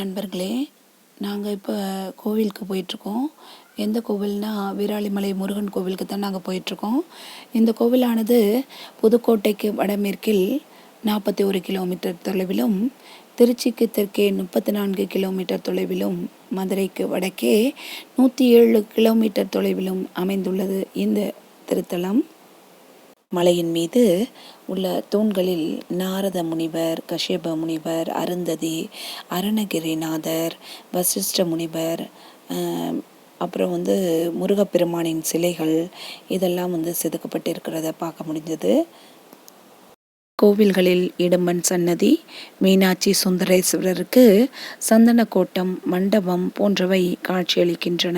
நண்பர்களே, நாங்கள் இப்போ கோவிலுக்கு போயிட்டுருக்கோம். எந்த கோவில்னா வீராளிமலை முருகன் கோவிலுக்கு தான் நாங்கள் போயிட்டுருக்கோம். இந்த கோவிலானது புதுக்கோட்டைக்கு வடமேற்கில் 41 கிலோமீட்டர் தொலைவிலும், திருச்சிக்கு தெற்கே 34 கிலோமீட்டர் தொலைவிலும், மதுரைக்கு வடக்கே 107 கிலோமீட்டர் தொலைவிலும் அமைந்துள்ளது இந்த திருத்தலம். மலையின் மீது உள்ள தூண்களில் நாரத முனிவர், கஷ்யப முனிவர், அருந்ததி, அருணகிரிநாதர், வசிஷ்ட முனிவர், அப்புறம் முருகப்பெருமானின் சிலைகள் இதெல்லாம் செதுக்கப்பட்டிருக்கிறத பார்க்க முடிஞ்சது. கோவில்களில் இடும்பன் சன்னதி, மீனாட்சி சுந்தரேஸ்வரருக்கு சந்தனக்கோட்டம், மண்டபம் போன்றவை காட்சியளிக்கின்றன.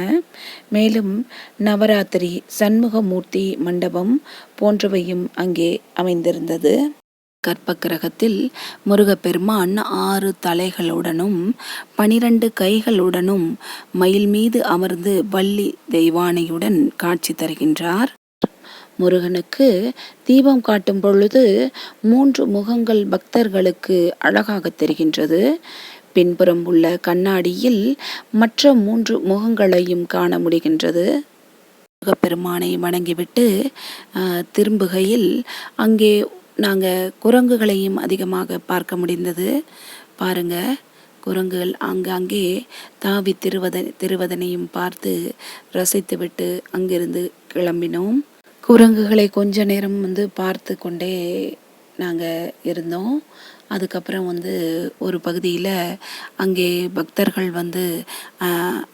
மேலும் நவராத்திரி சண்முகமூர்த்தி மண்டபம் போன்றவையும் அங்கே அமைந்திருந்தது. கற்பக்கிரகத்தில் முருகப்பெருமான் 6 தலைகளுடனும் 12 கைகளுடனும் மயில் மீது அமர்ந்து வள்ளி தெய்வானையுடன் காட்சி தருகின்றார். முருகனுக்கு தீபம் காட்டும் பொழுது 3 முகங்கள் பக்தர்களுக்கு அழகாக தெரிகின்றது. பின்புறம் உள்ள கண்ணாடியில் மற்ற 3 முகங்களையும் காண முடிகின்றது. முருகப்பெருமானை வணங்கிவிட்டு திரும்புகையில் அங்கே நாங்கள் குரங்குகளையும் அதிகமாக பார்க்க முடிந்தது. பாருங்க, குரங்குகள் ஆங்காங்கே தாவி திருவதனையும் பார்த்து ரசித்துவிட்டு அங்கிருந்து கிளம்பினோம். குரங்குகளை கொஞ்ச நேரம் பார்த்து கொண்டே நாங்கள் இருந்தோம். அதுக்கப்புறம் ஒரு பகுதியில் அங்கே பக்தர்கள்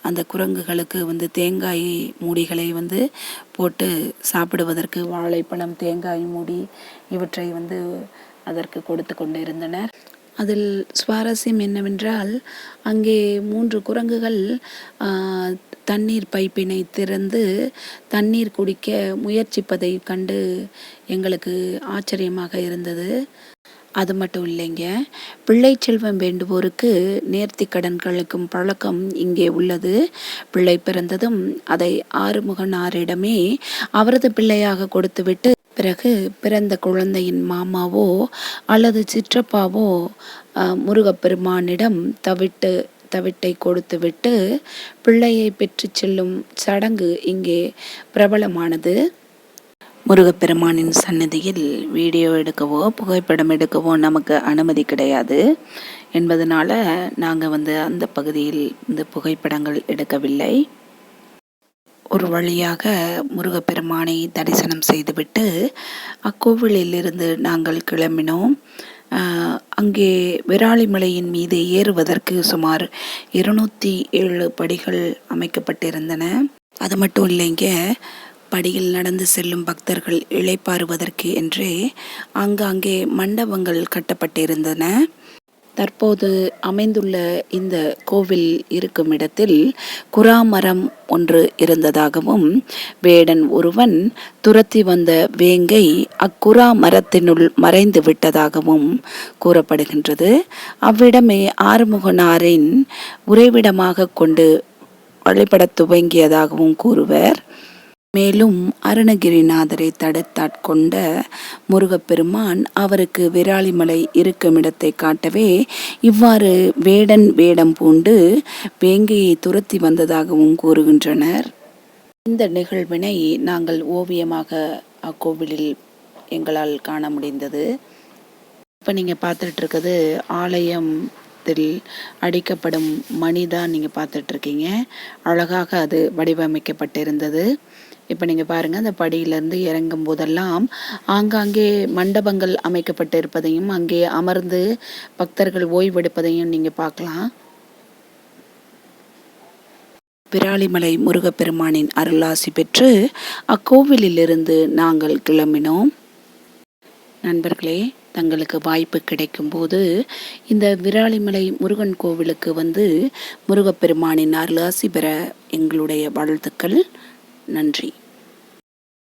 அந்த குரங்குகளுக்கு தேங்காய் மூடிகளை போட்டு சாப்பிடுவதற்கு வாழைப்பழம், தேங்காய் மூடி இவற்றை அதற்கு கொடுத்து கொண்டு இருந்தனர். அதில் சுவாரஸ்யம் என்னவென்றால், அங்கே 3 குரங்குகள் தண்ணீர் பைப்பினை திறந்து தண்ணீர் குடிக்க முயற்சிப்பதை கண்டு எங்களுக்கு ஆச்சரியமாக இருந்தது. அது மட்டும் இல்லைங்க, பிள்ளை செல்வம் வேண்டுவோருக்கு நேர்த்தி கடன் கழிக்கும் பழக்கம் இங்கே உள்ளது. பிள்ளை பிறந்ததும் அதை ஆறுமுகனாரிடமே அவரது பிள்ளையாக கொடுத்துவிட்டு, பிறகு பிறந்த குழந்தையின் மாமாவோ அல்லது சிற்றப்பாவோ முருகப்பெருமானிடம் தவிட்டை கொடுத்துவிட்டு பிள்ளையை பெற்று செல்லும் சடங்கு இங்கே பிரபலமானது. முருகப்பெருமானின் சன்னதியில் வீடியோ எடுக்கவோ புகைப்படம் எடுக்கவோ நமக்கு அனுமதி கிடையாது என்பதனால நாங்கள் அந்த பகுதியில் புகைப்படங்கள் எடுக்கவில்லை. ஒரு வழியாக முருகப்பெருமானை தரிசனம் செய்துவிட்டு அக்கோவிலிருந்து நாங்கள் கிளம்பினோம். அங்கே விராலிமலையின் மீது ஏறுவதற்கு சுமார் 207 படிகள் அமைக்கப்பட்டிருந்தன. அது மட்டும் இல்லைங்க, படியில் நடந்து செல்லும் பக்தர்கள் இளைப்பாறுவதற்கு என்றே ஆங்காங்கே மண்டபங்கள் கட்டப்பட்டிருந்தன. தற்போது அமைந்துள்ள இந்த கோவில் இருக்கும் இடத்தில் குராமரம் ஒன்று இருந்ததாகவும், வேடன் ஒருவன் துரத்தி வந்த வேங்கை அக்குரா மரத்தினுள் மறைந்து விட்டதாகவும் கூறப்படுகின்றது. அவ்விடமே ஆறுமுகனாரின் உறைவிடமாக கொண்டு வழிபட துவங்கியதாகவும் கூறுவர். மேலும் அருணகிரிநாதரை தடுத்தாட்கொண்ட முருகப்பெருமான் அவருக்கு விராலிமலை இருக்குமிடத்தை காட்டவே இவ்வாறு வேடன் வேடம் பூண்டு வேங்கையை துரத்தி வந்ததாகவும் கூறுகின்றனர். இந்த நிகழ்வினை நாங்கள் ஓவியமாக அக்கோவிலில் எங்களால் காண முடிந்தது. இப்போ நீங்கள் பார்த்துட்டு இருக்கிறது ஆலயத்தில் அடிக்கப்படும் மணிதான் நீங்கள் பார்த்துட்ருக்கீங்க. அழகாக அது வடிவமைக்கப்பட்டிருந்தது. இப்போ நீங்கள் பாருங்கள், அந்த படியிலேருந்து இறங்கும் போதெல்லாம் ஆங்காங்கே மண்டபங்கள் அமைக்கப்பட்டிருப்பதையும் அங்கே அமர்ந்து பக்தர்கள் ஓய்வெடுப்பதையும் நீங்கள் பார்க்கலாம். விராலிமலை முருகப்பெருமானின் அருளாசி பெற்று அக்கோவிலிருந்து நாங்கள் கிளம்பினோம். நண்பர்களே, தங்களுக்கு வாய்ப்பு கிடைக்கும்போது இந்த விராலிமலை முருகன் கோவிலுக்கு முருகப்பெருமானின் அருளாசி பெற எங்களுடைய வாழ்த்துக்கள். நன்றி.